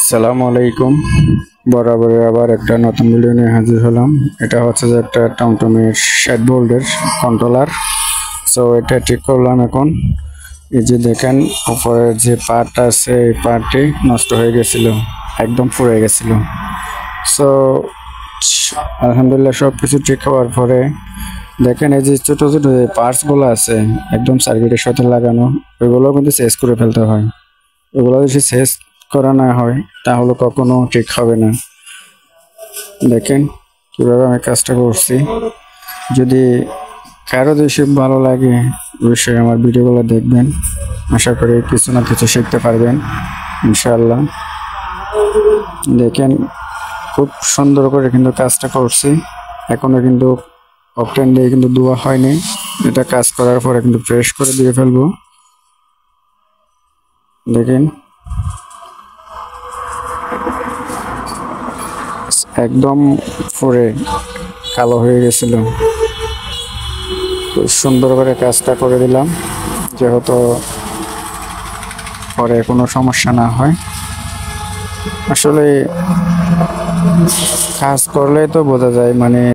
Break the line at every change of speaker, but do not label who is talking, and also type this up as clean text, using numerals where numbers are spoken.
আসসালামু আলাইকুম। বরাবর আবার একটা নতুন ভিডিও নিয়ে হাজির হলাম। এটা হচ্ছে যে একটা টমটমের 60 ভোল্টের কন্ট্রোলার। সো এটা ঠিক করলাম এখন। এই যে দেখেন উপরের যে পার্ট আছে এই পার্টটি নষ্ট হয়ে গেছিল, একদম পুড়ে গেছিল। সো আলহামদুলিল্লাহ সব কিছু ঠিক হওয়ার পরে দেখেন এই যে ছোট ছোট যে পার্টসগুলো আছে একদম সার্কিটের সাথে লাগানো, ওইগুলো কিন্তু চেঞ্জ করে ফেলতে হয়। ওগুলো যদি চেঞ্জ করা না হয় তাহলে কখনো ঠিক হবে না। দেখেন কিভাবে আমি কাজটা করছি। যদি কারো যদি ভালো লাগে অবশ্যই আমার ভিডিওগুলো দেখবেন, আশা করি কিছু না কিছু শিখতে পারবেন ইনশাআল্লাহ। দেখেন খুব সুন্দর করে কিন্তু কাজটা করছি। এখনো কিন্তু অকটেন দিয়ে কিন্তু ধোয়া হয়নি। এটা কাজ করার পরে কিন্তু ফ্রেশ করে দিয়ে ফেলবো। দেখেন একদম পুরে কালো হয়ে গেছিল। খুব সুন্দর করে কাজটা করে দিলাম যেহেতু পরে কোনো সমস্যা না হয়। আসলে কাজ করলেই তো বোঝা যায়, মানে